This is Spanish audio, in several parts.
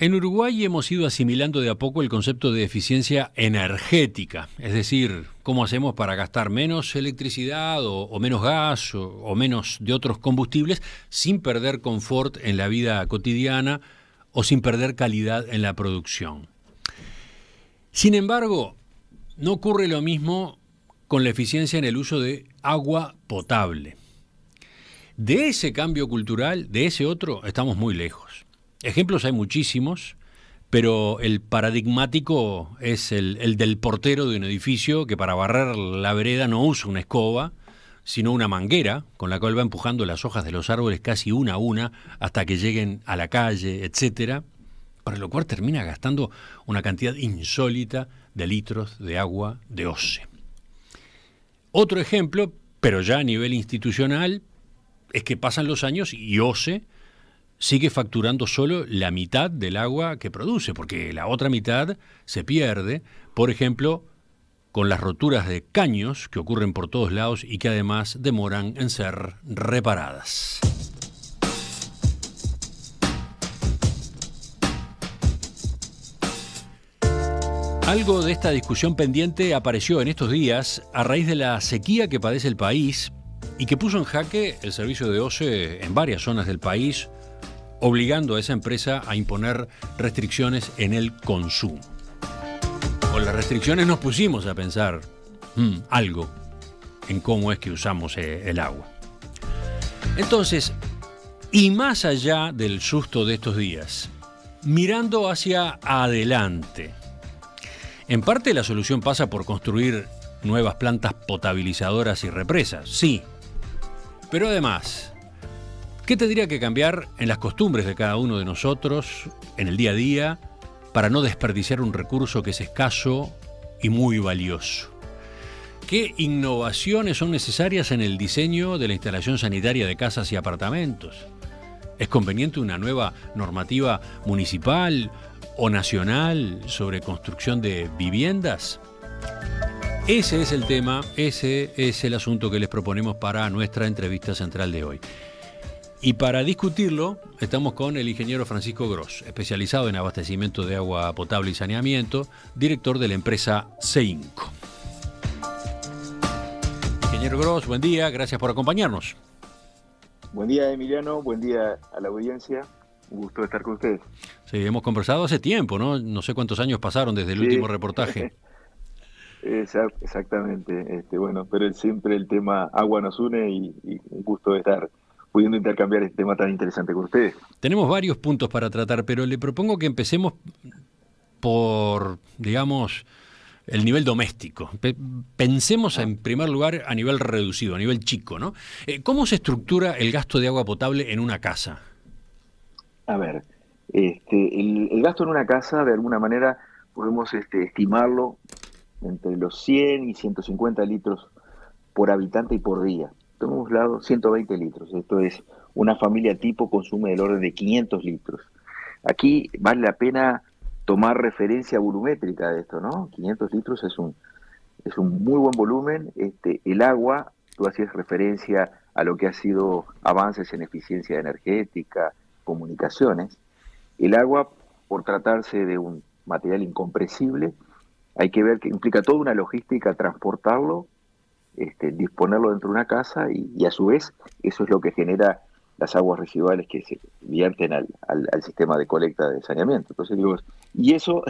En Uruguay hemos ido asimilando de a poco el concepto de eficiencia energética, es decir, cómo hacemos para gastar menos electricidad o menos gas o menos de otros combustibles sin perder confort en la vida cotidiana o sin perder calidad en la producción. Sin embargo, no ocurre lo mismo con la eficiencia en el uso de agua potable. De ese cambio cultural, de ese otro, estamos muy lejos. Ejemplos hay muchísimos, pero el paradigmático es el del portero de un edificio que para barrer la vereda no usa una escoba, sino una manguera con la cual va empujando las hojas de los árboles casi una a una hasta que lleguen a la calle, etcétera, para lo cual termina gastando una cantidad insólita de litros de agua de OCE. Otro ejemplo, pero ya a nivel institucional, es que pasan los años y OCE sigue facturando solo la mitad del agua que produce, porque la otra mitad se pierde, por ejemplo, con las roturas de caños que ocurren por todos lados y que además demoran en ser reparadas. Algo de esta discusión pendiente apareció en estos días a raíz de la sequía que padece el país y que puso en jaque el servicio de OCE en varias zonas del país, obligando a esa empresa a imponer restricciones en el consumo. Con las restricciones nos pusimos a pensar algo en cómo es que usamos el agua. Entonces, y más allá del susto de estos días, mirando hacia adelante, en parte la solución pasa por construir nuevas plantas potabilizadoras y represas, sí, pero además, ¿qué tendría que cambiar en las costumbres de cada uno de nosotros, en el día a día, para no desperdiciar un recurso que es escaso y muy valioso? ¿Qué innovaciones son necesarias en el diseño de la instalación sanitaria de casas y apartamentos? ¿Es conveniente una nueva normativa municipal o nacional sobre construcción de viviendas? Ese es el tema, ese es el asunto que les proponemos para nuestra entrevista central de hoy. Y para discutirlo, estamos con el ingeniero Francisco Gross, especializado en abastecimiento de agua potable y saneamiento, director de la empresa C5. Ingeniero Gross, buen día, gracias por acompañarnos. Buen día, Emiliano, buen día a la audiencia, un gusto estar con ustedes. Sí, hemos conversado hace tiempo, ¿no? No sé cuántos años pasaron desde el último reportaje. Exactamente, bueno, pero siempre el tema agua nos une y un gusto de estar pudiendo intercambiar este tema tan interesante con ustedes. Tenemos varios puntos para tratar, pero le propongo que empecemos por, digamos, el nivel doméstico. Pensemos en primer lugar a nivel reducido, a nivel chico, ¿no? ¿Cómo se estructura el gasto de agua potable en una casa? A ver, el gasto en una casa, de alguna manera, podemos estimarlo entre los 100 y 150 litros por habitante y por día. Hemos hablado 120 litros, esto es, una familia tipo consume del orden de 500 litros. Aquí vale la pena tomar referencia volumétrica de esto, ¿no? 500 litros es un muy buen volumen. El agua, tú hacías referencia a lo que ha sido avances en eficiencia energética, comunicaciones. El agua, por tratarse de un material incompresible, hay que ver que implica toda una logística transportarlo, disponerlo dentro de una casa y a su vez eso es lo que genera las aguas residuales que se vierten al sistema de colecta de saneamiento. Entonces digo, y eso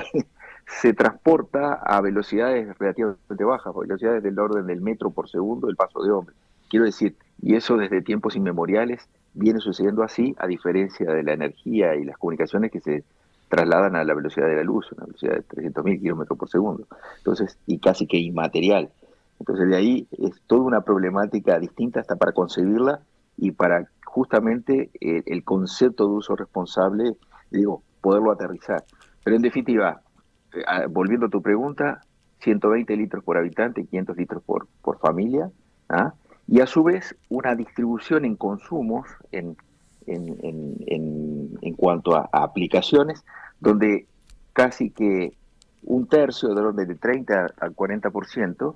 se transporta a velocidades relativamente bajas, velocidades del orden del metro por segundo del paso de hombre. Quiero decir, y eso desde tiempos inmemoriales viene sucediendo así, a diferencia de la energía y las comunicaciones que se trasladan a la velocidad de la luz, una velocidad de 300.000 kilómetros por segundo. Entonces, y casi que inmaterial. Entonces de ahí es toda una problemática distinta hasta para concebirla y para justamente el concepto de uso responsable, digo, poderlo aterrizar. Pero en definitiva, volviendo a tu pregunta, 120 litros por habitante, 500 litros por familia, ¿ah? Y a su vez una distribución en consumos en cuanto a aplicaciones, donde casi que un tercio, del orden de 30 al 40%,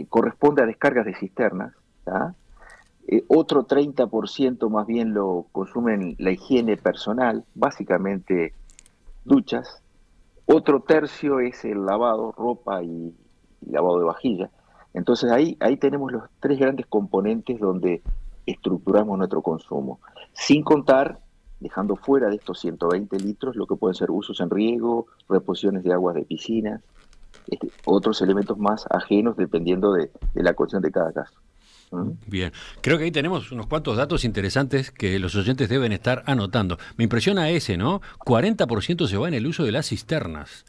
corresponde a descargas de cisternas, ¿tá? Otro 30% más bien lo consumen la higiene personal, básicamente duchas. Otro tercio es el lavado, ropa y lavado de vajilla. Entonces ahí tenemos los tres grandes componentes donde estructuramos nuestro consumo, sin contar, dejando fuera de estos 120 litros, lo que pueden ser usos en riego, reposiciones de aguas de piscinas, otros elementos más ajenos dependiendo de la condición de cada caso. ¿Mm? Bien, creo que ahí tenemos unos cuantos datos interesantes que los oyentes deben estar anotando. Me impresiona ese, ¿no? 40% se va en el uso de las cisternas.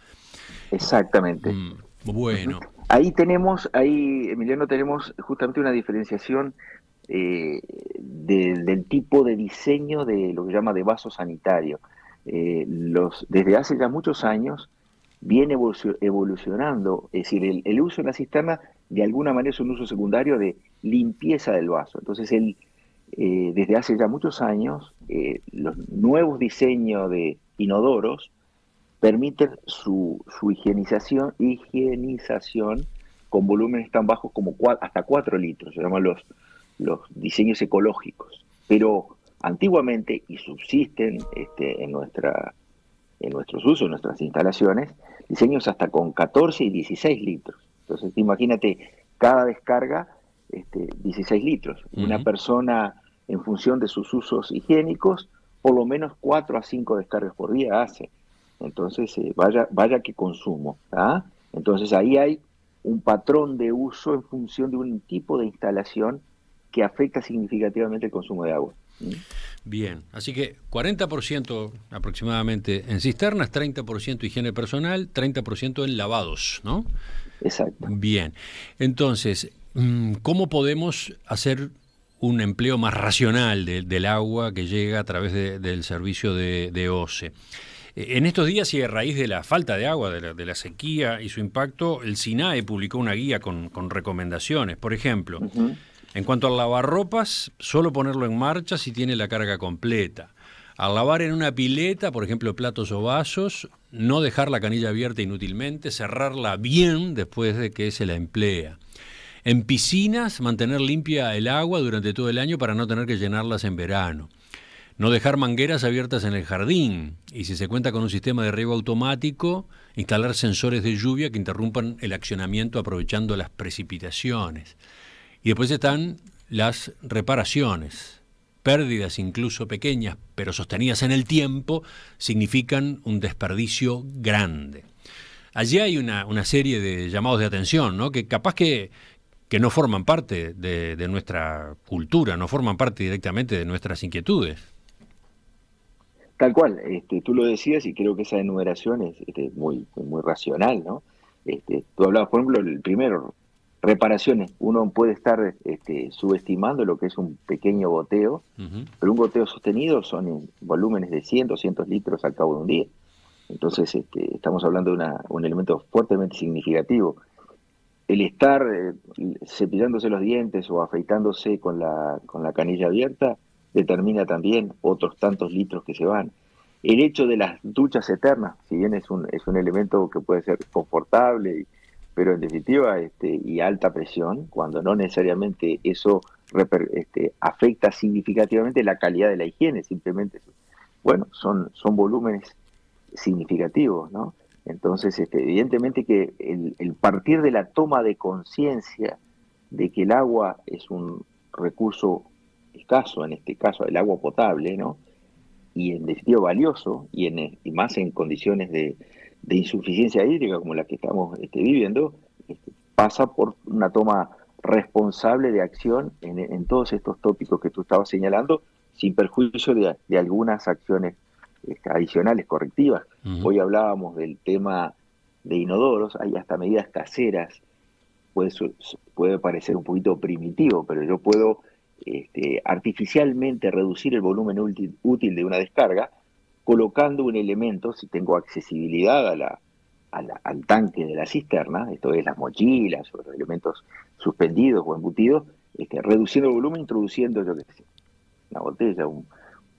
Exactamente. Bueno. Ahí, Emiliano, tenemos justamente una diferenciación del tipo de diseño de lo que se llama de vaso sanitario. Desde hace ya muchos años viene evolucionando, es decir, el uso de la cisterna de alguna manera es un uso secundario de limpieza del vaso. Entonces, desde hace ya muchos años, los nuevos diseños de inodoros permiten su higienización con volúmenes tan bajos como hasta 4 litros, se llaman los diseños ecológicos. Pero antiguamente, y subsisten en nuestros usos, en nuestras instalaciones, diseños hasta con 14 y 16 litros. Entonces, imagínate, cada descarga 16 litros. Una persona, en función de sus usos higiénicos, por lo menos 4 a 5 descargas por día hace. Entonces, vaya que consumo. ¿Ah? Entonces, ahí hay un patrón de uso en función de un tipo de instalación que afecta significativamente el consumo de agua. Bien, así que 40% aproximadamente en cisternas, 30% higiene personal, 30% en lavados, ¿no? Exacto. Bien, entonces, ¿cómo podemos hacer un empleo más racional del agua que llega a través del servicio de OCE? En estos días y a raíz de la falta de agua, de la sequía y su impacto, el SINAE publicó una guía con recomendaciones. Por ejemplo, en cuanto al lavarropas, solo ponerlo en marcha si tiene la carga completa. Al lavar en una pileta, por ejemplo, platos o vasos, no dejar la canilla abierta inútilmente, cerrarla bien después de que se la emplea. En piscinas, mantener limpia el agua durante todo el año para no tener que llenarlas en verano. No dejar mangueras abiertas en el jardín y si se cuenta con un sistema de riego automático, instalar sensores de lluvia que interrumpan el accionamiento aprovechando las precipitaciones. Y después están las reparaciones. Pérdidas incluso pequeñas, pero sostenidas en el tiempo, significan un desperdicio grande. Allí hay una serie de llamados de atención, ¿no? Que capaz que no forman parte de nuestra cultura, no forman parte directamente de nuestras inquietudes. Tal cual, tú lo decías y creo que esa enumeración es muy, muy racional, ¿no? Tú hablabas, por ejemplo, el primero, reparaciones. Uno puede estar subestimando lo que es un pequeño goteo, pero un goteo sostenido son en volúmenes de 100, 200 litros al cabo de un día. Entonces, estamos hablando de un elemento fuertemente significativo. El estar cepillándose los dientes o afeitándose con la canilla abierta determina también otros tantos litros que se van. El hecho de las duchas eternas, si bien es un elemento que puede ser confortable, pero en definitiva y alta presión, cuando no necesariamente eso afecta significativamente la calidad de la higiene, simplemente, bueno, son volúmenes significativos, ¿no? Entonces, evidentemente que el partir de la toma de conciencia de que el agua es un recurso escaso, en este caso el agua potable, ¿no? Y en definitiva valioso, y más en condiciones de insuficiencia hídrica como la que estamos viviendo, pasa por una toma responsable de acción en todos estos tópicos que tú estabas señalando, sin perjuicio de algunas acciones adicionales, correctivas. Hoy hablábamos del tema de inodoros, hay hasta medidas caseras, puede parecer un poquito primitivo, pero yo puedo artificialmente reducir el volumen útil de una descarga colocando un elemento, si tengo accesibilidad al tanque de la cisterna, esto es las mochilas o los elementos suspendidos o embutidos, reduciendo el volumen, introduciendo, yo qué sé, una botella,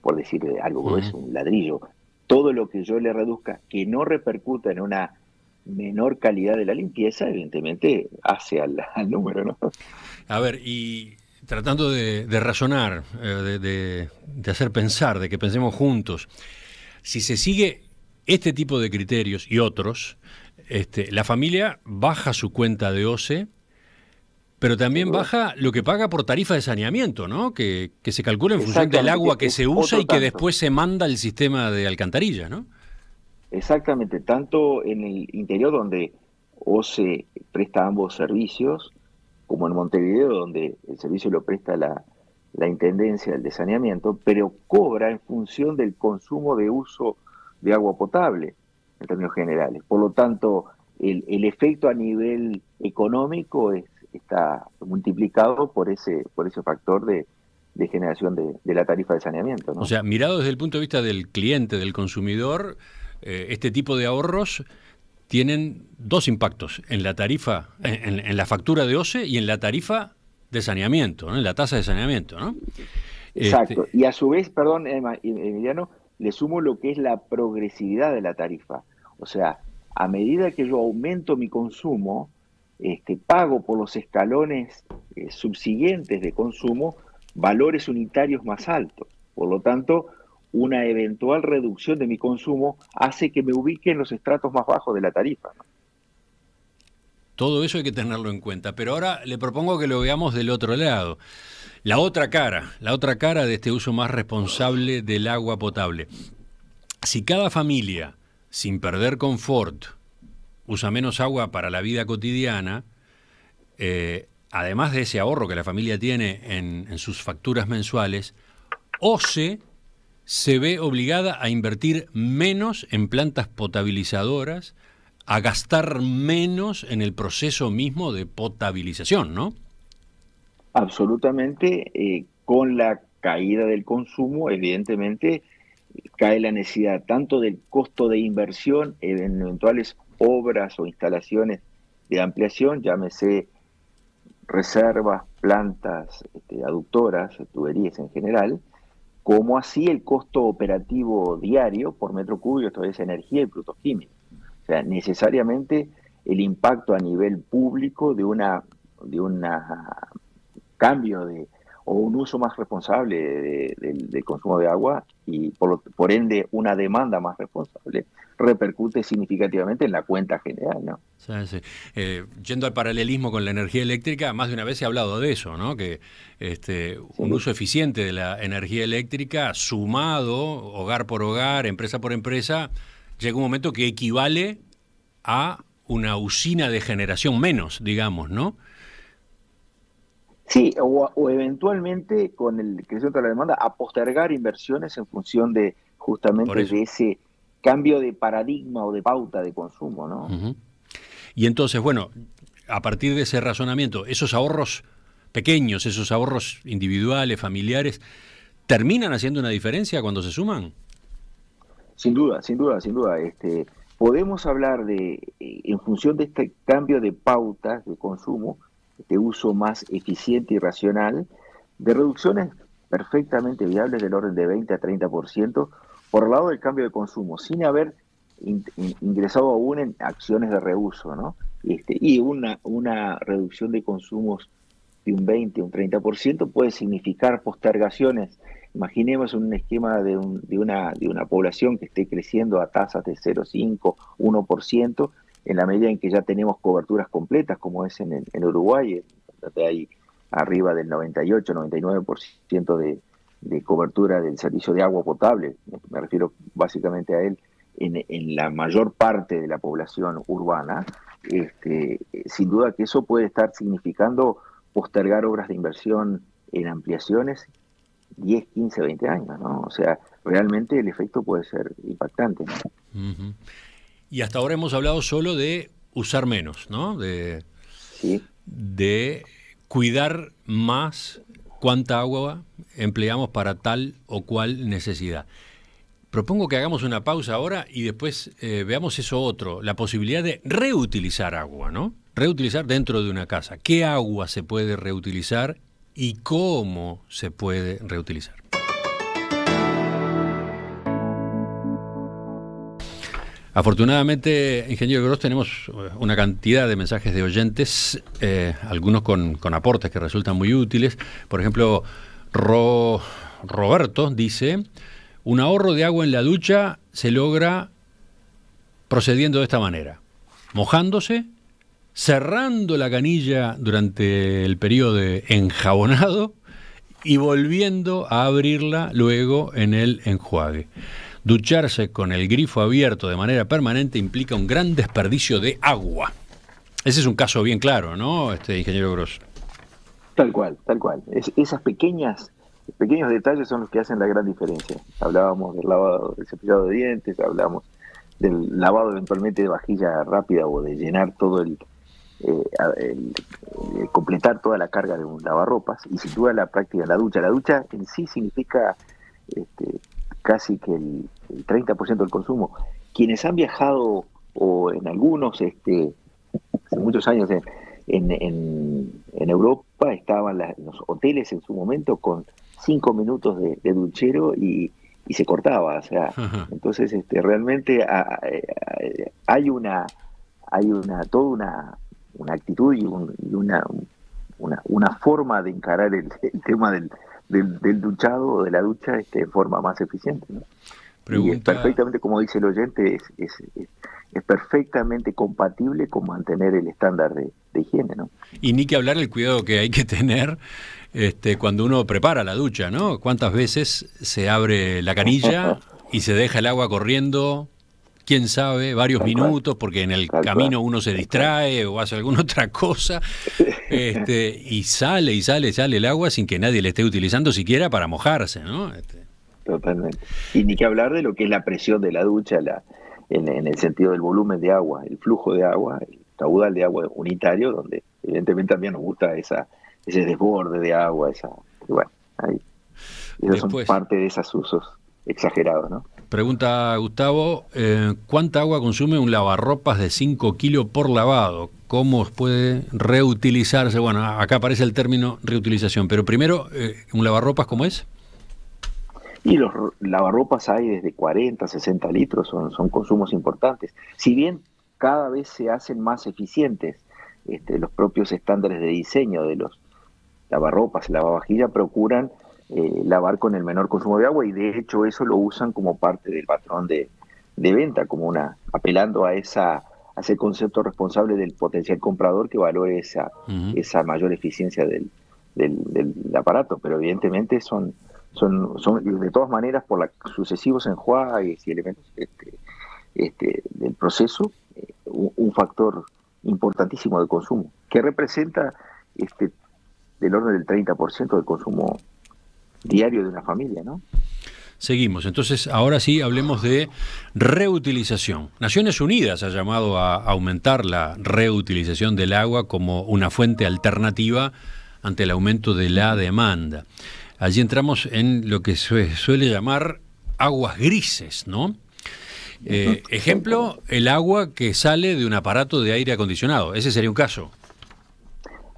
por decir algo grueso, un ladrillo, todo lo que yo le reduzca que no repercuta en una menor calidad de la limpieza, evidentemente hace al número, ¿no? A ver, y tratando de razonar, de hacer pensar, de que pensemos juntos. Si se sigue este tipo de criterios y otros, la familia baja su cuenta de OCE, pero también baja lo que paga por tarifa de saneamiento, ¿no? Que se calcula en función del agua que se usa y que después se manda al sistema de alcantarilla, ¿no? Exactamente, tanto en el interior donde OCE presta ambos servicios, como en Montevideo donde el servicio lo presta la Intendencia del Saneamiento, pero cobra en función del consumo de uso de agua potable, en términos generales. Por lo tanto, el efecto a nivel económico está multiplicado por ese factor de generación de la tarifa de saneamiento, ¿no? O sea, mirado desde el punto de vista del cliente, del consumidor, este tipo de ahorros tienen dos impactos en la tarifa, en la factura de OCE y en la tarifa de saneamiento, ¿no? En la tasa de saneamiento, ¿no? Exacto. Y a su vez, perdón, Emiliano, le sumo lo que es la progresividad de la tarifa. O sea, a medida que yo aumento mi consumo, pago por los escalones subsiguientes de consumo valores unitarios más altos. Por lo tanto, una eventual reducción de mi consumo hace que me ubique en los estratos más bajos de la tarifa, ¿no? Todo eso hay que tenerlo en cuenta, pero ahora le propongo que lo veamos del otro lado. La otra cara de este uso más responsable del agua potable. Si cada familia, sin perder confort, usa menos agua para la vida cotidiana, además de ese ahorro que la familia tiene en sus facturas mensuales, OCE se ve obligada a invertir menos en plantas potabilizadoras, a gastar menos en el proceso mismo de potabilización, ¿no? Absolutamente. Con la caída del consumo, evidentemente, cae la necesidad tanto del costo de inversión en eventuales obras o instalaciones de ampliación, llámese reservas, plantas, aductoras, tuberías en general, como así el costo operativo diario por metro cúbico, esto es energía y productos químicos. O sea, necesariamente el impacto a nivel público de una cambio o un uso más responsable del consumo de agua y por ende una demanda más responsable repercute significativamente en la cuenta general, ¿no? Sí, sí. Yendo al paralelismo con la energía eléctrica, más de una vez se ha hablado de eso, ¿no? Que un uso eficiente de la energía eléctrica sumado, hogar por hogar, empresa por empresa, llega un momento que equivale a una usina de generación menos, digamos, ¿no? Sí, o eventualmente con el crecimiento de la demanda a postergar inversiones en función de justamente de ese cambio de paradigma o de pauta de consumo, ¿no? Uh-huh. Y entonces, bueno, a partir de ese razonamiento, esos ahorros pequeños, esos ahorros individuales, familiares, ¿terminan haciendo una diferencia cuando se suman? Sin duda, sin duda, sin duda. Podemos hablar en función de este cambio de pautas de consumo, de uso más eficiente y racional, de reducciones perfectamente viables del orden de 20 a 30% por el lado del cambio de consumo, sin haber ingresado aún en acciones de reuso, ¿no? Y una reducción de consumos de un 20, un 30% puede significar postergaciones. Imaginemos un esquema de una población que esté creciendo a tasas de 0,5, 1%, en la medida en que ya tenemos coberturas completas, como es en Uruguay, donde hay arriba del 98, 99% de cobertura del servicio de agua potable, me refiero básicamente a él, en la mayor parte de la población urbana, sin duda que eso puede estar significando postergar obras de inversión en ampliaciones 10, 15, 20 años, ¿no? O sea, realmente el efecto puede ser impactante, ¿no? Uh-huh. Y hasta ahora hemos hablado solo de usar menos, ¿no? Sí. De cuidar más cuánta agua empleamos para tal o cual necesidad. Propongo que hagamos una pausa ahora y después veamos eso otro, la posibilidad de reutilizar agua, ¿no? Reutilizar dentro de una casa. ¿Qué agua se puede reutilizar y cómo se puede reutilizar? Afortunadamente, ingeniero Gross, tenemos una cantidad de mensajes de oyentes, algunos con aportes que resultan muy útiles. Por ejemplo, Roberto dice: un ahorro de agua en la ducha se logra procediendo de esta manera: mojándose, cerrando la canilla durante el periodo de enjabonado y volviendo a abrirla luego en el enjuague. Ducharse con el grifo abierto de manera permanente implica un gran desperdicio de agua. Ese es un caso bien claro, ¿no, ingeniero Gross? Tal cual, tal cual. Esas pequeños detalles son los que hacen la gran diferencia. Hablábamos del lavado, del cepillado de dientes, hablábamos del lavado eventualmente de vajilla rápida o de llenar todo completar toda la carga de un lavarropas, y sin duda la práctica de la ducha. La ducha en sí significa casi que el 30% del consumo. Quienes han viajado o en algunos, hace muchos años en Europa, estaban los hoteles en su momento con 5 minutos de duchero y se cortaba, o sea, entonces realmente hay toda una actitud y una forma de encarar el tema del duchado o de la ducha de forma más eficiente, ¿no? Y es perfectamente, como dice el oyente, es perfectamente compatible con mantener el estándar de higiene, ¿no? Y ni que hablar el cuidado que hay que tener cuando uno prepara la ducha, ¿no? ¿Cuántas veces se abre la canilla y se deja el agua corriendo, quién sabe, varios minutos, porque en el camino uno se distrae o hace alguna otra cosa, y sale el agua sin que nadie le esté utilizando siquiera para mojarse, ¿no? Totalmente. Y ni que hablar de lo que es la presión de la ducha, en el sentido del volumen de agua, el flujo de agua, el caudal de agua unitario, donde evidentemente también nos gusta ese desborde de agua, bueno, ahí. Esos son parte de esos usos exagerados, ¿no? Pregunta Gustavo: ¿cuánta agua consume un lavarropas de 5 kilos por lavado? ¿Cómo puede reutilizarse? Bueno, acá aparece el término reutilización, pero primero, ¿un lavarropas cómo es? Y los lavarropas hay desde 40, 60 litros, son consumos importantes. Si bien cada vez se hacen más eficientes, los propios estándares de diseño de los lavarropas, lavavajillas, procuran lavar con el menor consumo de agua, y de hecho eso lo usan como parte del patrón de venta, como apelando a ese concepto responsable del potencial comprador que valore esa mayor eficiencia del aparato. Pero evidentemente son de todas maneras, por los sucesivos enjuagues y elementos del proceso, un factor importantísimo de consumo, que representa del orden del 30% del consumo diario de una familia, ¿no? Seguimos. Entonces, ahora sí, hablemos de reutilización. Naciones Unidas ha llamado a aumentar la reutilización del agua como una fuente alternativa ante el aumento de la demanda. Allí entramos en lo que se suele llamar aguas grises, ¿no? Ejemplo, el agua que sale de un aparato de aire acondicionado. Ese sería un caso.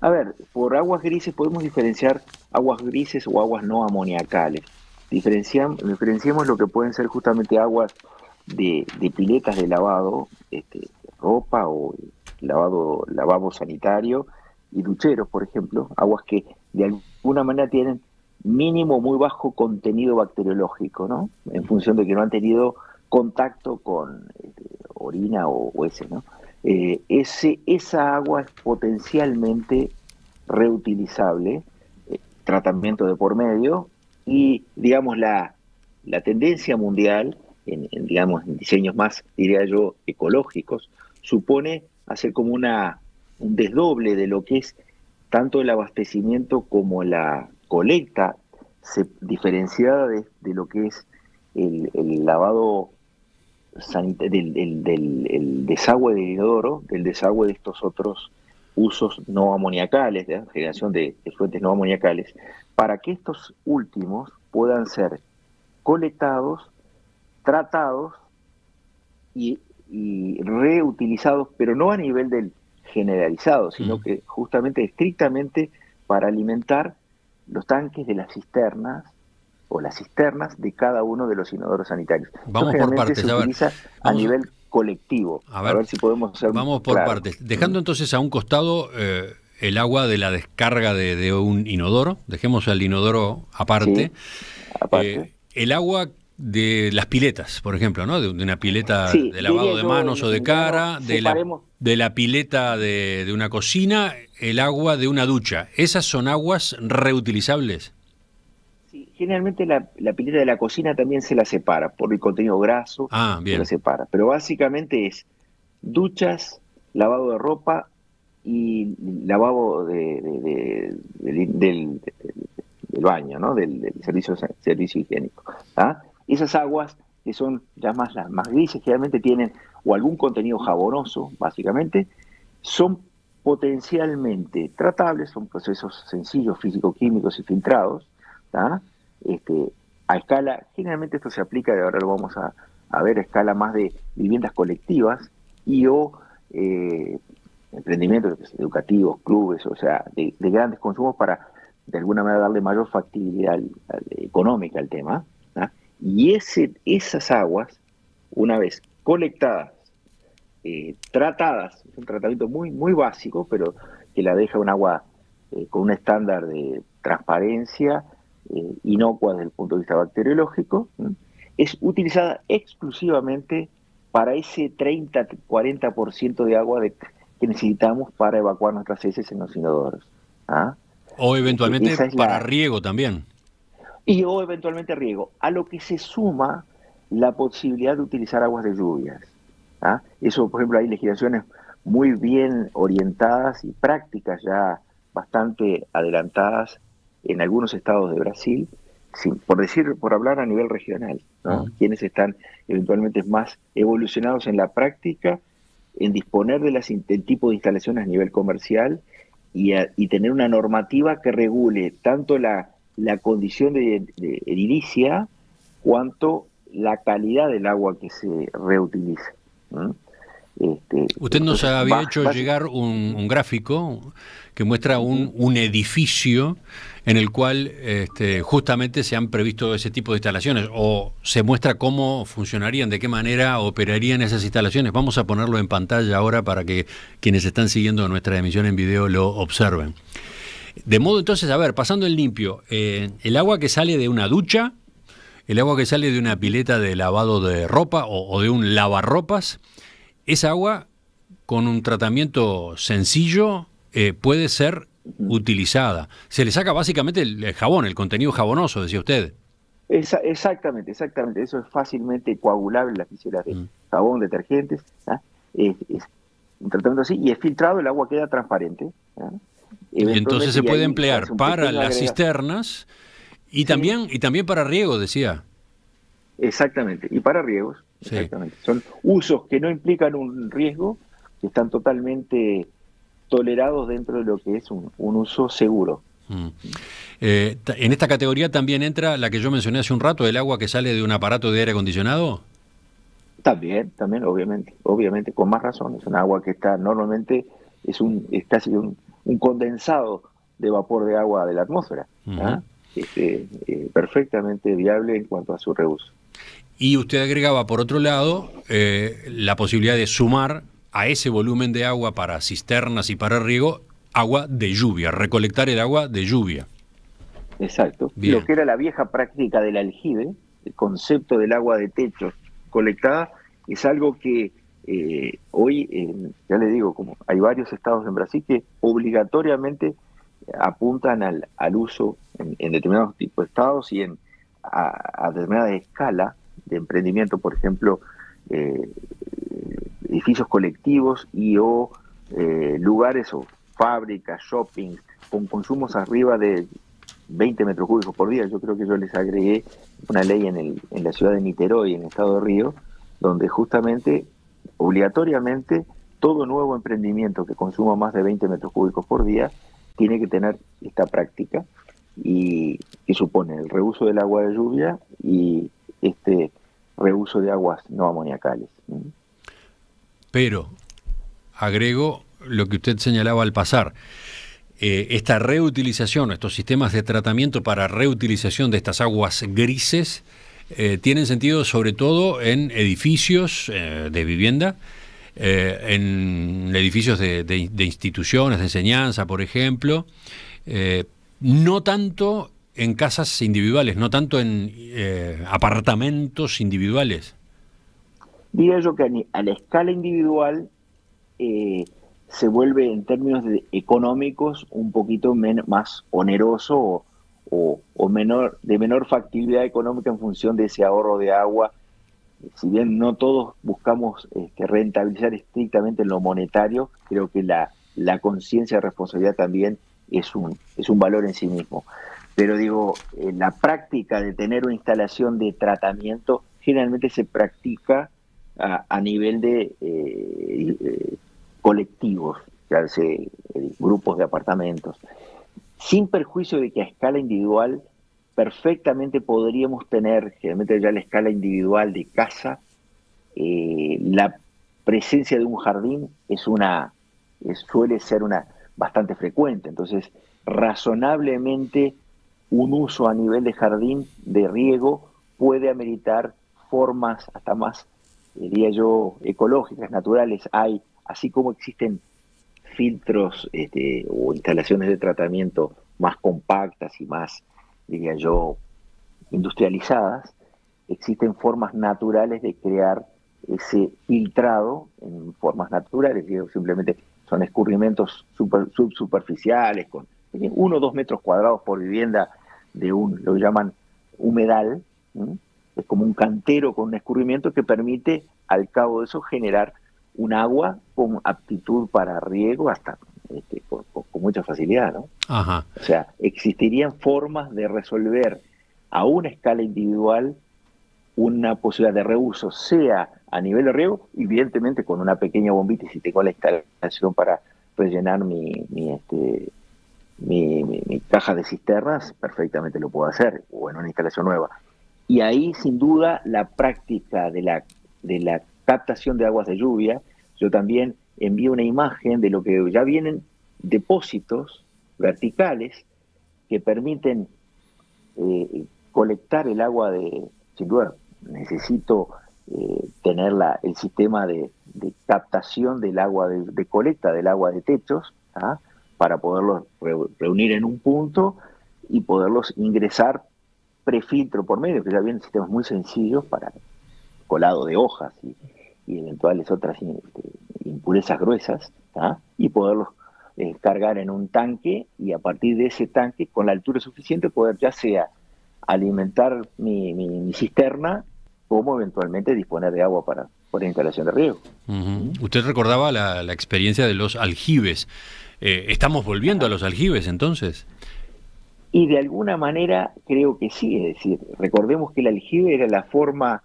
A ver, por aguas grises podemos diferenciar aguas grises o aguas no amoniacales. Diferenciemos lo que pueden ser justamente aguas de piletas de lavado, ropa o lavabo sanitario y ducheros, por ejemplo, aguas que de alguna manera tienen mínimo muy bajo contenido bacteriológico, ¿no? En función de que no han tenido contacto con orina o heces, ¿no? Esa agua es potencialmente reutilizable, tratamiento de por medio, y digamos la tendencia mundial en diseños más, diría yo, ecológicos, supone hacer como un desdoble de lo que es tanto el abastecimiento como la colecta diferenciada de lo que es el lavado del desagüe del inodoro, del desagüe de estos otros usos no amoniacales, de generación de fuentes no amoniacales, para que estos últimos puedan ser colectados, tratados y reutilizados, pero no a nivel del generalizado, sino que justamente estrictamente para alimentar los tanques de las cisternas o las cisternas de cada uno de los inodoros sanitarios. Vamos por partes. Se utiliza a nivel colectivo. A ver si podemos ser vamos por partes. Dejando entonces a un costado el agua de la descarga de un inodoro, dejemos al inodoro aparte. Sí, aparte. El agua de las piletas, por ejemplo, ¿no? De una pileta Sí, de lavado de yo, manos o de cara, separemos. de la pileta de una cocina, el agua de una ducha. ¿Esas son aguas reutilizables? Sí, generalmente la pileta de la cocina también se la separa, por el contenido graso se Bien. la separa. Pero básicamente es duchas, lavado de ropa y lavado del baño, ¿no? Del servicio higiénico. ¿Ah? Esas aguas que son ya las más grises, generalmente tienen o algún contenido jabonoso, básicamente, son potencialmente tratables, son procesos sencillos, físico-químicos y filtrados, ¿tá? A escala, generalmente esto se aplica, y ahora lo vamos a ver, a escala más de viviendas colectivas y o emprendimientos educativos, clubes, o sea, de grandes consumos para de alguna manera darle mayor factibilidad económica al tema. ¿Ah? Y esas aguas, una vez colectadas, tratadas, es un tratamiento muy, muy básico, pero que la deja un agua con un estándar de transparencia inocua desde el punto de vista bacteriológico, es utilizada exclusivamente para ese 30-40% de agua que necesitamos para evacuar nuestras heces en los inodoros. ¿Ah? O eventualmente para riego también. O eventualmente riego, a lo que se suma la posibilidad de utilizar aguas de lluvias. ¿Ah? Eso, por ejemplo, hay legislaciones muy bien orientadas y prácticas ya bastante adelantadas en algunos estados de Brasil, por hablar a nivel regional, ¿no? Quienes están eventualmente más evolucionados en la práctica, en disponer del tipo de instalaciones a nivel comercial y tener una normativa que regule tanto la condición de edilicia cuanto la calidad del agua que se reutiliza. Usted nos había hecho llegar un gráfico que muestra un edificio en el cual justamente se han previsto ese tipo de instalaciones, o se muestra cómo funcionarían, de qué manera operarían esas instalaciones. Vamos a ponerlo en pantalla ahora para que quienes están siguiendo nuestra emisión en video lo observen. De modo entonces, a ver, pasando el limpio, el agua que sale de una ducha, el agua que sale de una pileta de lavado de ropa o de un lavarropas, esa agua con un tratamiento sencillo puede ser utilizada. Se le saca básicamente el jabón, el contenido jabonoso, decía usted. Exactamente. Eso es fácilmente coagulable en las fisuras de jabón, detergentes. ¿Ah? Es un tratamiento así y es filtrado, el agua queda transparente. ¿Ah? Y entonces se puede emplear para las cisternas y también para riego, decía. Exactamente, y para riegos. Sí. Exactamente. Son usos que no implican un riesgo, que están totalmente tolerados dentro de lo que es un uso seguro. ¿En esta categoría también entra la que yo mencioné hace un rato, el agua que sale de un aparato de aire acondicionado? También, obviamente, con más razón. Es un agua que está normalmente, es casi un condensado de vapor de agua de la atmósfera. ¿Ah? Perfectamente viable en cuanto a su reuso. Y usted agregaba, por otro lado, la posibilidad de sumar a ese volumen de agua para cisternas y para riego, agua de lluvia, recolectar el agua de lluvia. Exacto. Bien. Lo que era la vieja práctica del aljibe, el concepto del agua de techo colectada, es algo que hoy, ya le digo, como hay varios estados en Brasil que obligatoriamente apuntan al uso en determinados tipos de estados y a determinada escala de emprendimiento, por ejemplo, edificios colectivos o lugares o fábricas, shopping, con consumos arriba de 20 metros cúbicos por día. Yo creo que yo les agregué una ley en la ciudad de Niterói, en el estado de Río, donde justamente, obligatoriamente, todo nuevo emprendimiento que consuma más de 20 metros cúbicos por día tiene que tener esta práctica y supone el reuso del agua de lluvia y reuso de aguas no amoniacales. Pero, agrego lo que usted señalaba al pasar, esta reutilización, estos sistemas de tratamiento para reutilización de estas aguas grises, tienen sentido sobre todo en edificios de vivienda, en edificios de instituciones de enseñanza, por ejemplo, no tanto en casas individuales, no tanto en apartamentos individuales. Diría yo que a la escala individual se vuelve en términos económicos un poquito más oneroso o de menor factibilidad económica en función de ese ahorro de agua. Si bien no todos buscamos rentabilizar estrictamente en lo monetario, creo que la conciencia de responsabilidad también es un valor en sí mismo. Pero digo, la práctica de tener una instalación de tratamiento generalmente se practica a nivel de colectivos, ya sea grupos de apartamentos, sin perjuicio de que a escala individual perfectamente podríamos tener, generalmente ya a la escala individual de casa, la presencia de un jardín suele ser bastante frecuente. Entonces, razonablemente, un uso a nivel de jardín de riego puede ameritar formas hasta más, diría yo, ecológicas, naturales. Así como existen filtros o instalaciones de tratamiento más compactas y más, diría yo, industrializadas, existen formas naturales de crear ese filtrado en formas naturales. Simplemente son escurrimientos subsuperficiales con 1 o 2 metros cuadrados por vivienda de lo que llaman humedal. Es como un cantero con un escurrimiento que permite al cabo de eso generar un agua con aptitud para riego hasta con mucha facilidad, ¿no? Ajá. O sea, existirían formas de resolver a una escala individual una posibilidad de reuso, sea a nivel de riego, evidentemente con una pequeña bombita, y si tengo la instalación para rellenar mi caja de cisternas, perfectamente lo puedo hacer, o en una instalación nueva. Y ahí, sin duda, la práctica de la captación de aguas de lluvia. Yo también envío una imagen de lo que ya vienen depósitos verticales que permiten colectar el agua sin duda, necesito tener el sistema de captación del agua, de colecta del agua de techos, para poderlos reunir en un punto y poderlos ingresar prefiltro por medio, que ya vienen sistemas muy sencillos para colado de hojas y eventuales otras impurezas gruesas, y poderlos cargar en un tanque, y a partir de ese tanque, con la altura suficiente, poder ya sea alimentar mi cisterna, como eventualmente disponer de agua para instalación de riego. Usted recordaba la experiencia de los aljibes. ¿Estamos volviendo a los aljibes entonces? Y de alguna manera creo que sí, es decir, recordemos que el aljibe era la forma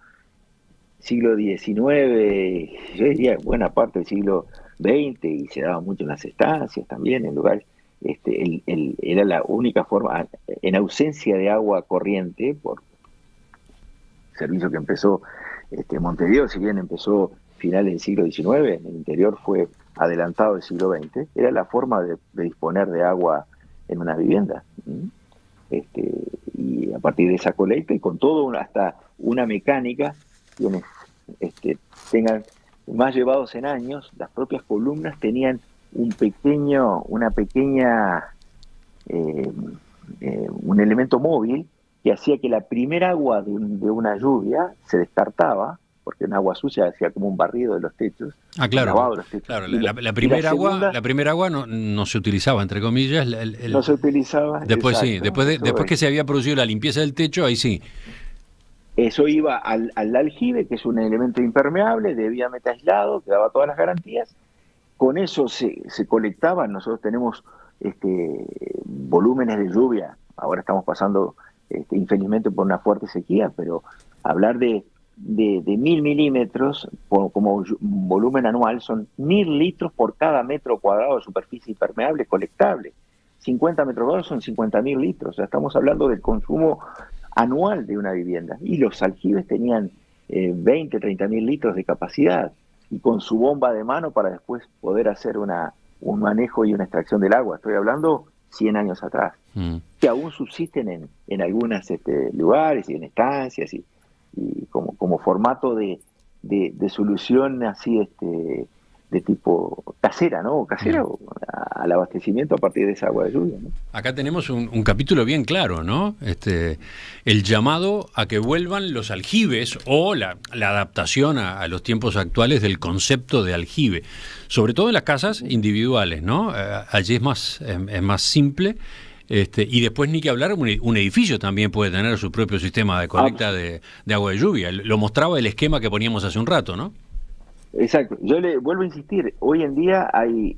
siglo XIX, yo diría buena parte del siglo XX, y se daba mucho en las estancias también, en lugares, era la única forma, en ausencia de agua corriente, por servicio que empezó Montevideo, si bien empezó finales del siglo XIX, en el interior fue adelantado del siglo XX, era la forma de disponer de agua en una vivienda. Y a partir de esa colecta, y con todo hasta una mecánica, quienes tengan más llevados en años, las propias columnas tenían un elemento móvil que hacía que la primera agua de una lluvia se descartaba, porque un agua sucia hacía como un barrido de los techos, claro, lavado de los techos. Claro, la primera agua no se utilizaba, entre comillas. No se utilizaba. Después exacto, sí, después que se había producido la limpieza del techo, ahí sí. Eso iba al aljibe, que es un elemento impermeable, debidamente aislado, que daba todas las garantías. Con eso se colectaban. Nosotros tenemos volúmenes de lluvia. Ahora estamos pasando infelizmente por una fuerte sequía, pero hablar de 1.000 milímetros como volumen anual son 1.000 litros por cada metro cuadrado de superficie impermeable colectable. 50 metros cuadrados son 50.000 litros. O sea, estamos hablando del consumo anual de una vivienda. Y los aljibes tenían 20, 30.000 litros de capacidad, y con su bomba de mano para después poder hacer un manejo y una extracción del agua. Estoy hablando 100 años atrás, que aún subsisten en algunos lugares y en estancias, como formato de solución así de tipo casera, ¿no? Casera al abastecimiento a partir de esa agua de lluvia, ¿no? Acá tenemos un capítulo bien claro, ¿no? El llamado a que vuelvan los aljibes o la adaptación a los tiempos actuales del concepto de aljibe, sobre todo en las casas individuales, ¿no? Allí es más simple. Y después ni que hablar, un edificio también puede tener su propio sistema de colecta de agua de lluvia. Lo mostraba el esquema que poníamos hace un rato, ¿no? Exacto. Yo le vuelvo a insistir, hoy en día hay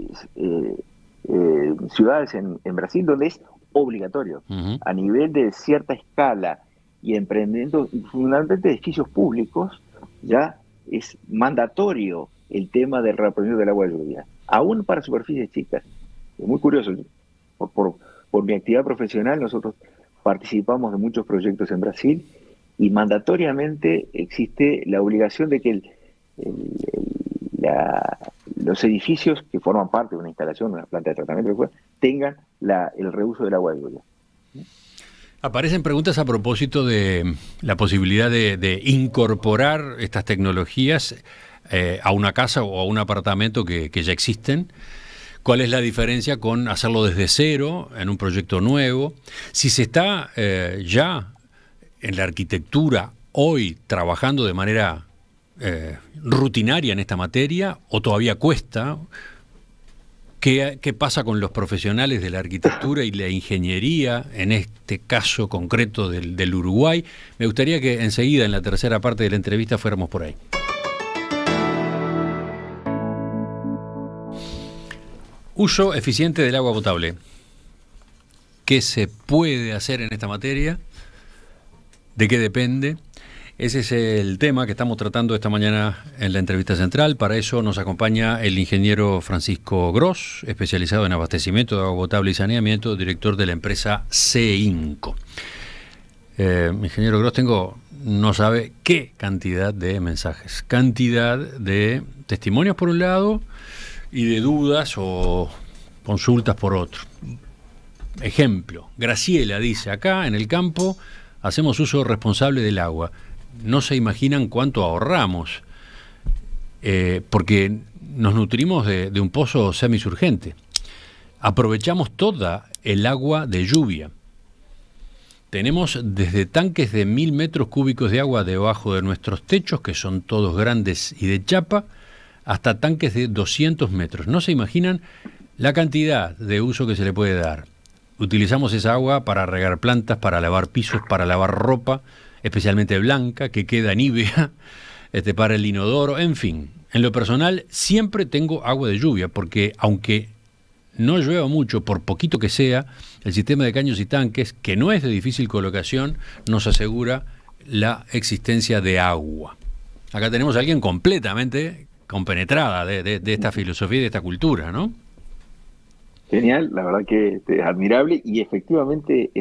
ciudades en Brasil donde es obligatorio, a nivel de cierta escala y emprendimiento, fundamentalmente edificios públicos, ya es mandatorio el tema del reapropiamiento del agua de lluvia, aún para superficies chicas. Es muy curioso. Por mi actividad profesional, nosotros participamos de muchos proyectos en Brasil y mandatoriamente existe la obligación de que los edificios que forman parte de una instalación, una planta de tratamiento, tengan el reuso del agua de lluvia. Aparecen preguntas a propósito de la posibilidad de incorporar estas tecnologías a una casa o a un apartamento que ya existen. ¿Cuál es la diferencia con hacerlo desde cero, en un proyecto nuevo? Si se está ya en la arquitectura hoy trabajando de manera rutinaria en esta materia, o todavía cuesta. ¿Qué pasa con los profesionales de la arquitectura y la ingeniería, en este caso concreto del Uruguay? Me gustaría que enseguida, en la tercera parte de la entrevista, fuéramos por ahí. Uso eficiente del agua potable. ¿Qué se puede hacer en esta materia? ¿De qué depende? Ese es el tema que estamos tratando esta mañana en la entrevista central. Para eso nos acompaña el ingeniero Francisco Gross, especializado en abastecimiento de agua potable y saneamiento, director de la empresa CEINCO. Ingeniero Gross, tengo no sabe qué cantidad de mensajes, cantidad de testimonios por un lado y de dudas o consultas por otro. Ejemplo, Graciela dice: acá en el campo hacemos uso responsable del agua. No se imaginan cuánto ahorramos, porque nos nutrimos de un pozo semisurgente. Aprovechamos toda el agua de lluvia. Tenemos desde tanques de 1000 metros cúbicos de agua debajo de nuestros techos, que son todos grandes y de chapa, hasta tanques de 200 metros. No se imaginan la cantidad de uso que se le puede dar. Utilizamos esa agua para regar plantas, para lavar pisos, para lavar ropa, especialmente blanca, que queda nívea, para el inodoro, en fin. En lo personal, siempre tengo agua de lluvia, porque aunque no llueva mucho, por poquito que sea, el sistema de caños y tanques, que no es de difícil colocación, nos asegura la existencia de agua. Acá tenemos a alguien completamente compenetrada de esta filosofía y de esta cultura, ¿no? Genial, la verdad que es admirable y efectivamente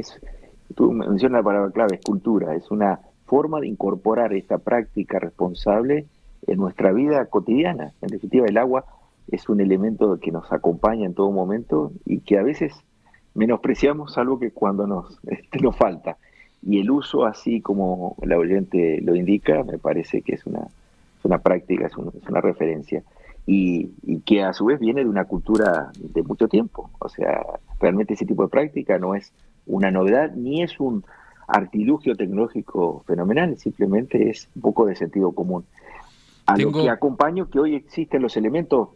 tú mencionas la palabra clave, es cultura, es una forma de incorporar esta práctica responsable en nuestra vida cotidiana. En definitiva, el agua es un elemento que nos acompaña en todo momento y que a veces menospreciamos, salvo que cuando nos falta. Y el uso, así como la oyente lo indica, me parece que es una práctica, es una referencia. Y que a su vez viene de una cultura de mucho tiempo. O sea, realmente ese tipo de práctica no es una novedad, ni es un artilugio tecnológico fenomenal, simplemente es un poco de sentido común. Lo que acompaño que hoy existen los elementos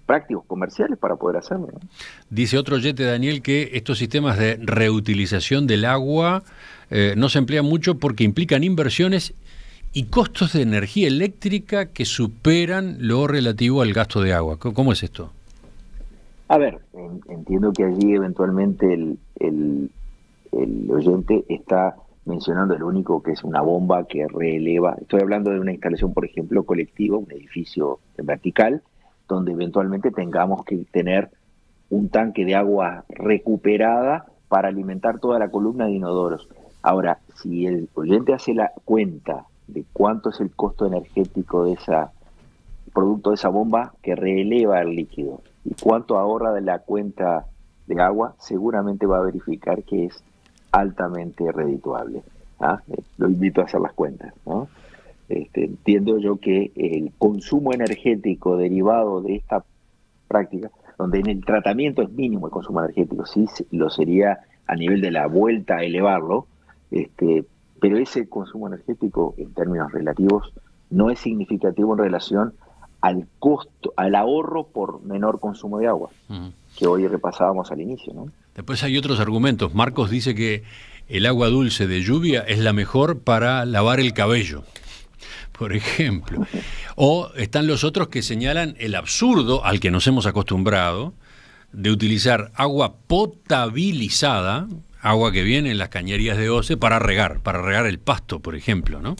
prácticos, comerciales para poder hacerlo, ¿no? Dice otro oyente, Daniel, que estos sistemas de reutilización del agua no se emplean mucho porque implican inversiones y costos de energía eléctrica que superan lo relativo al gasto de agua. ¿Cómo es esto? A ver, entiendo que allí eventualmente el oyente está mencionando el único que es una bomba que reeleva. Estoy hablando de una instalación, por ejemplo, colectiva, un edificio vertical, donde eventualmente tengamos que tener un tanque de agua recuperada para alimentar toda la columna de inodoros. Ahora, si el oyente hace la cuenta de cuánto es el costo energético de producto de esa bomba que reeleva el líquido y cuánto ahorra de la cuenta de agua, seguramente va a verificar que es altamente redituable. Lo invito a hacer las cuentas, ¿no? Entiendo yo que el consumo energético derivado de esta práctica, donde en el tratamiento es mínimo el consumo energético, sí lo sería a nivel de la vuelta a elevarlo, pero ese consumo energético en términos relativos no es significativo en relación al costo, al ahorro por menor consumo de agua, que hoy repasábamos al inicio, ¿no? Después hay otros argumentos. Marcos dice que el agua dulce de lluvia es la mejor para lavar el cabello, por ejemplo. O están los otros que señalan el absurdo al que nos hemos acostumbrado de utilizar agua potabilizada, agua que viene en las cañerías de OCE, para regar el pasto, por ejemplo, ¿no?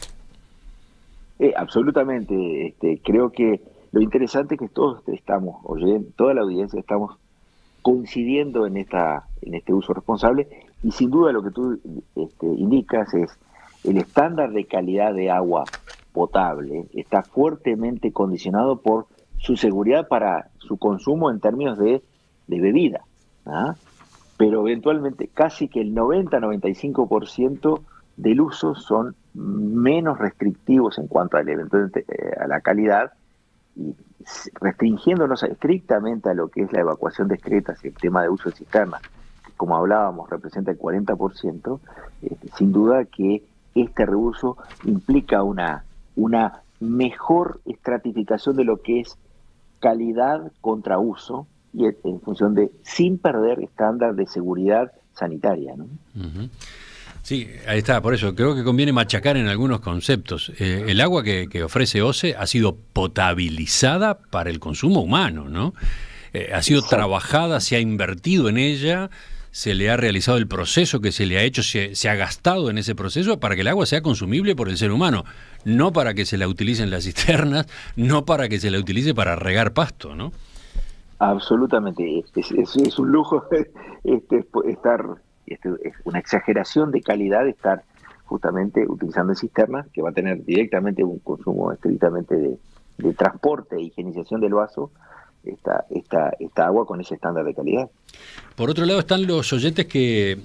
Absolutamente. Creo que lo interesante es que todos estamos oyendo, toda la audiencia estamos coincidiendo en este uso responsable, y sin duda lo que tú indicas es el estándar de calidad de agua potable está fuertemente condicionado por su seguridad para su consumo en términos de bebida, ¿ah? Pero eventualmente casi que el 90-95% del uso son menos restrictivos en cuanto a la calidad, y restringiéndonos estrictamente a lo que es la evacuación discreta, y el tema de uso de cisternas, que como hablábamos representa el 40%, sin duda que este reuso implica una mejor estratificación de lo que es calidad contra uso, y en función de sin perder estándar de seguridad sanitaria, ¿no? Uh-huh. Sí, ahí está, por eso creo que conviene machacar en algunos conceptos. El agua que ofrece OCE ha sido potabilizada para el consumo humano, ¿no? Ha sido trabajada, se ha invertido en ella, se le ha realizado el proceso que se le ha hecho, se ha gastado en ese proceso para que el agua sea consumible por el ser humano, no para que se la utilice en las cisternas, no para que se la utilice para regar pasto, ¿no? Absolutamente, es un lujo estar, es una exageración de calidad estar justamente utilizando cisternas, que va a tener directamente un consumo estrictamente de transporte e higienización del vaso, esta agua con ese estándar de calidad. Por otro lado están los oyentes que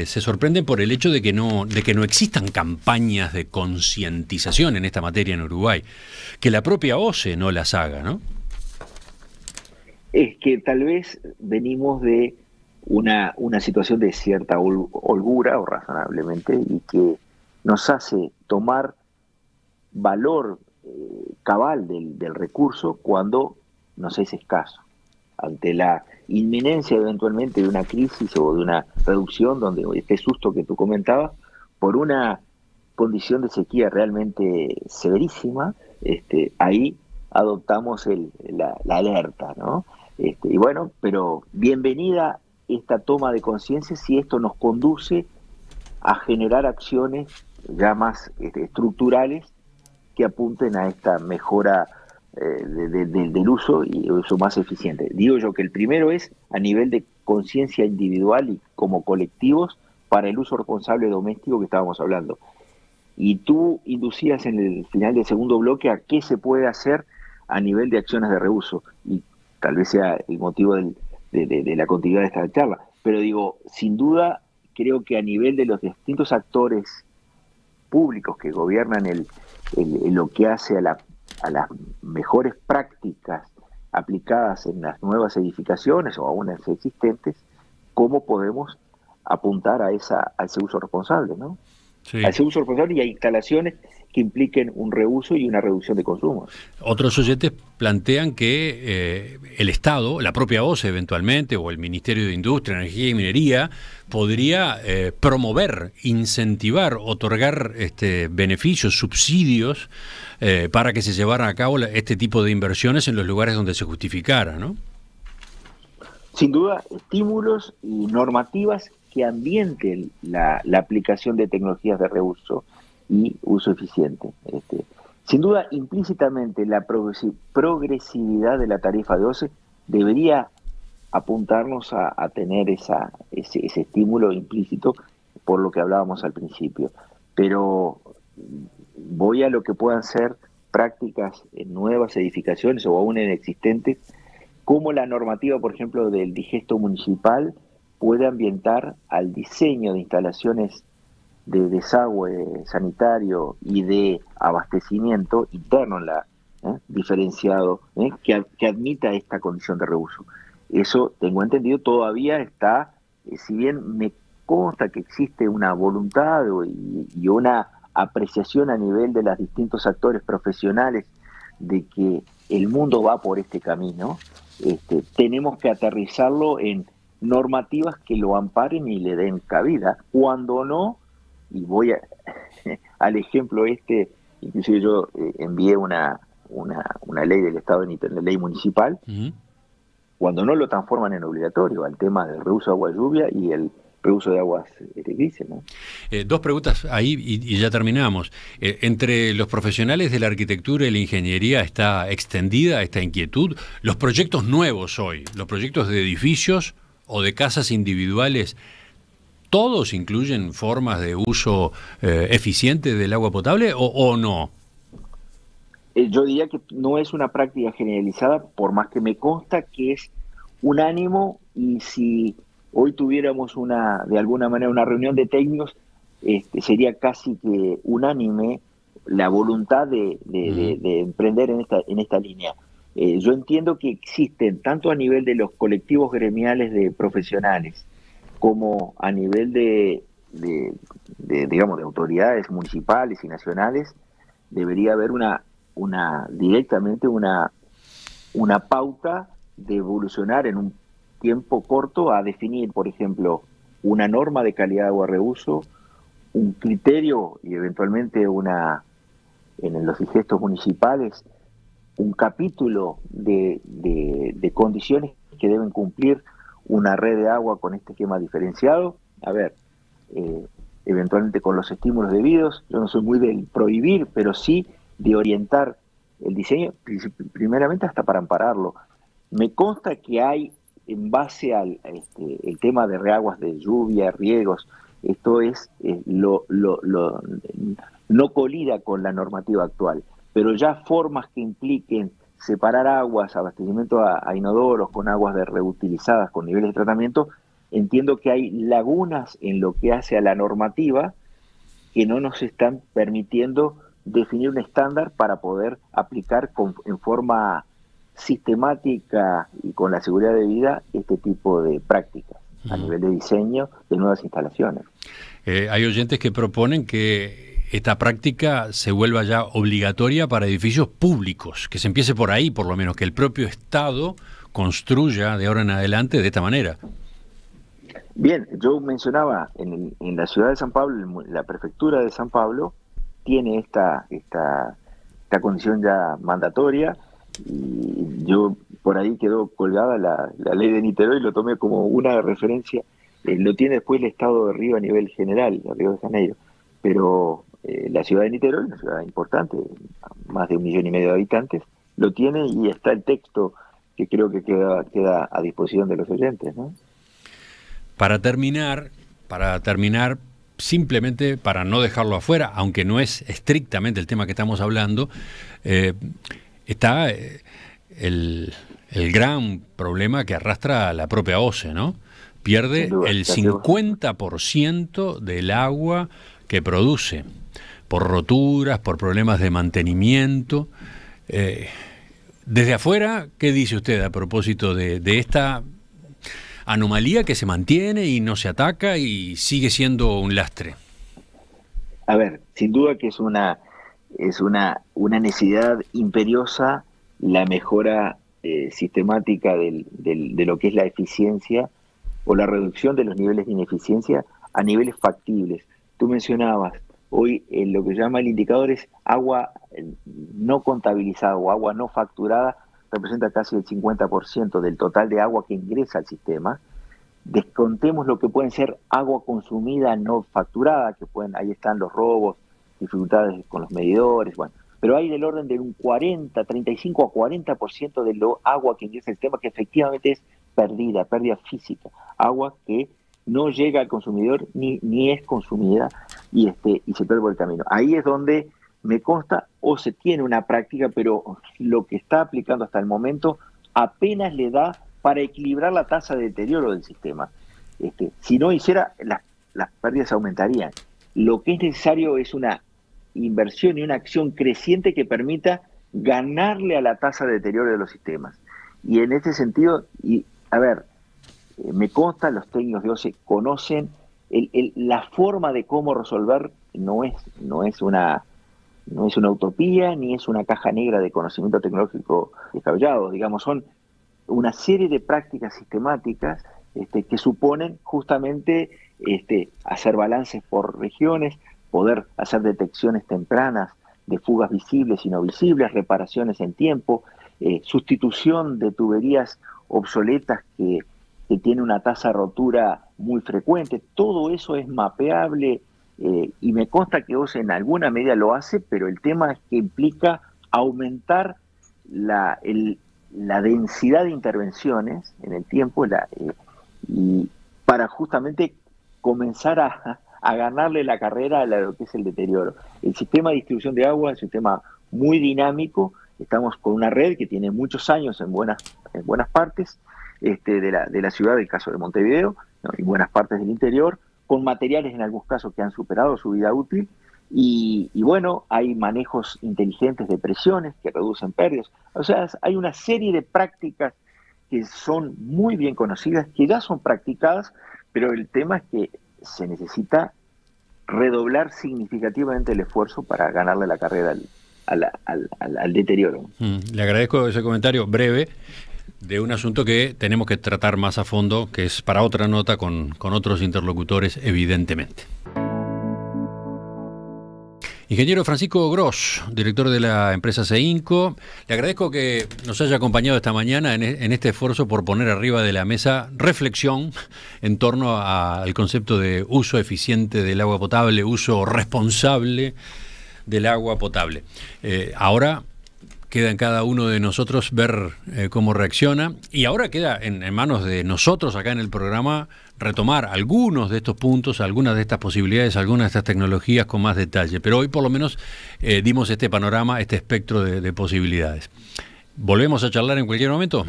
se sorprenden por el hecho de que no existan campañas de concientización en esta materia en Uruguay, que la propia OCE no las haga, ¿no? Es que tal vez venimos de una situación de cierta holgura, o razonablemente, y que nos hace tomar valor cabal del recurso cuando nos es escaso. Ante la inminencia eventualmente de una crisis o de una reducción, donde este susto que tú comentabas, por una condición de sequía realmente severísima, ahí adoptamos la alerta, ¿no? Y bueno, pero bienvenida esta toma de conciencia si esto nos conduce a generar acciones ya más estructurales que apunten a esta mejora del uso y uso más eficiente. Digo yo que el primero es a nivel de conciencia individual y como colectivos para el uso responsable doméstico que estábamos hablando. Y tú inducías en el final del segundo bloque a qué se puede hacer a nivel de acciones de reuso, y tal vez sea el motivo de la continuidad de esta charla. Pero digo, sin duda, creo que a nivel de los distintos actores públicos que gobiernan lo que hace a las mejores prácticas aplicadas en las nuevas edificaciones o aún en las existentes, ¿cómo podemos apuntar a ese uso responsable, ¿no? Sí. A ese uso responsable y a instalaciones que impliquen un reuso y una reducción de consumos. Otros oyentes plantean que el Estado, la propia OCE eventualmente, o el Ministerio de Industria, Energía y Minería, podría promover, incentivar, otorgar beneficios, subsidios, para que se llevaran a cabo este tipo de inversiones en los lugares donde se justificara, ¿no? Sin duda, estímulos y normativas que ambienten la aplicación de tecnologías de reuso y uso eficiente. Sin duda, implícitamente, la progresividad de la tarifa de OCE debería apuntarnos a tener ese estímulo implícito, por lo que hablábamos al principio. Pero voy a lo que puedan ser prácticas en nuevas edificaciones o aún en existentes, como la normativa, por ejemplo, del digesto municipal puede ambientar al diseño de instalaciones desagüe sanitario y de abastecimiento interno diferenciado, que admita esta condición de reuso. Eso, tengo entendido, todavía está, si bien me consta que existe una voluntad y una apreciación a nivel de los distintos actores profesionales de que el mundo va por este camino, tenemos que aterrizarlo en normativas que lo amparen y le den cabida. Cuando no, y voy al ejemplo inclusive yo envié una ley del Estado, la ley municipal, cuando no lo transforman en obligatorio, al tema del reuso de agua de lluvia y el reuso de aguas grises, ¿no? Dos preguntas ahí y ya terminamos. Entre los profesionales de la arquitectura y la ingeniería está extendida esta inquietud. Los proyectos nuevos hoy, los proyectos de edificios o de casas individuales, ¿todos incluyen formas de uso eficiente del agua potable o no? Yo diría que no es una práctica generalizada, por más que me consta que es un ánimo, y si hoy tuviéramos de alguna manera una reunión de técnicos, sería casi que unánime la voluntad de emprender en esta línea. Yo entiendo que existen, tanto a nivel de los colectivos gremiales de profesionales, como a nivel digamos, de autoridades municipales y nacionales, debería haber directamente una pauta de evolucionar en un tiempo corto a definir, por ejemplo, una norma de calidad de agua reuso, un criterio y eventualmente en los digestos municipales, un capítulo de condiciones que deben cumplir una red de agua con este esquema diferenciado. A ver, eventualmente con los estímulos debidos. Yo no soy muy del prohibir, pero sí de orientar el diseño, primeramente hasta para ampararlo. Me consta que hay, en base al el tema de reaguas de lluvia, riegos, esto es no colida con la normativa actual, pero ya formas que impliquen separar aguas, abastecimiento a inodoros con aguas reutilizadas con niveles de tratamiento, entiendo que hay lagunas en lo que hace a la normativa que no nos están permitiendo definir un estándar para poder aplicar en forma sistemática y con la seguridad debida este tipo de prácticas a nivel de diseño de nuevas instalaciones. Hay oyentes que proponen que esta práctica se vuelva ya obligatoria para edificios públicos, que se empiece por ahí, por lo menos, que el propio Estado construya de ahora en adelante de esta manera. Bien, yo mencionaba, en la ciudad de San Pablo, la prefectura de San Pablo tiene esta condición ya mandatoria, y yo por ahí quedó colgada la ley de Niterói, lo tomé como una referencia. Lo tiene después el estado de Río a nivel general, de Río de Janeiro, pero la ciudad de Niterói, una ciudad importante, más de 1,5 millones de habitantes, lo tiene, y está el texto que creo que queda a disposición de los oyentes, ¿no? Para terminar, simplemente para no dejarlo afuera, aunque no es estrictamente el tema que estamos hablando, está el gran problema que arrastra la propia OCE, ¿no? Pierde el 50% del agua que produce, por roturas, por problemas de mantenimiento. Desde afuera, ¿qué dice usted a propósito de esta anomalía que se mantiene y no se ataca y sigue siendo un lastre? A ver, sin duda que es una necesidad imperiosa la mejora sistemática de lo que es la eficiencia o la reducción de los niveles de ineficiencia a niveles factibles. Tú mencionabas, hoy lo que llama el indicador es agua no contabilizada o agua no facturada, representa casi el 50% del total de agua que ingresa al sistema. Descontemos lo que pueden ser agua consumida no facturada, ahí están los robos, dificultades con los medidores, bueno, pero hay del orden de un 35 a 40% de lo agua que ingresa al sistema que efectivamente es pérdida física, agua que no llega al consumidor ni es consumida y se pierde por el camino. Ahí es donde me consta o se tiene una práctica, pero lo que está aplicando hasta el momento apenas le da para equilibrar la tasa de deterioro del sistema. Si no hiciera, las pérdidas aumentarían. lo que es necesario es una inversión y una acción creciente que permita ganarle a la tasa de deterioro de los sistemas. Y en este sentido, me consta, los técnicos de OCE conocen la forma de cómo resolver, no es una utopía, ni es una caja negra de conocimiento tecnológico descabellado, digamos, son una serie de prácticas sistemáticas que suponen justamente hacer balances por regiones, poder hacer detecciones tempranas de fugas visibles y no visibles, reparaciones en tiempo, sustitución de tuberías obsoletas que tiene una tasa de rotura muy frecuente. Todo eso es mapeable y me consta que OCE en alguna medida lo hace, pero el tema es que implica aumentar la densidad de intervenciones en el tiempo y para justamente comenzar a ganarle la carrera a lo que es el deterioro. El sistema de distribución de agua es un sistema muy dinámico. Estamos con una red que tiene muchos años en buenas partes de la ciudad, del caso de Montevideo, ¿no? Y buenas partes del interior, con materiales en algunos casos que han superado su vida útil. Y bueno, hay manejos inteligentes de presiones que reducen pérdidas. O sea, hay una serie de prácticas que son muy bien conocidas, que ya son practicadas, pero el tema es que se necesita redoblar significativamente el esfuerzo para ganarle la carrera al deterioro. Le agradezco ese comentario breve de un asunto que tenemos que tratar más a fondo, que es para otra nota con otros interlocutores, evidentemente. Ingeniero Francisco Gross, director de la empresa CEINCO, le agradezco que nos haya acompañado esta mañana en este esfuerzo por poner arriba de la mesa reflexión en torno al concepto de uso eficiente del agua potable, uso responsable del agua potable. Ahora queda en cada uno de nosotros ver cómo reacciona, y ahora queda en manos de nosotros acá en el programa retomar algunos de estos puntos, algunas de estas posibilidades, algunas de estas tecnologías con más detalle. Pero hoy por lo menos dimos este panorama, este espectro de posibilidades. ¿Volvemos a charlar en cualquier momento?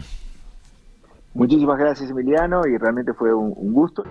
Muchísimas gracias, Emiliano, y realmente fue un gusto.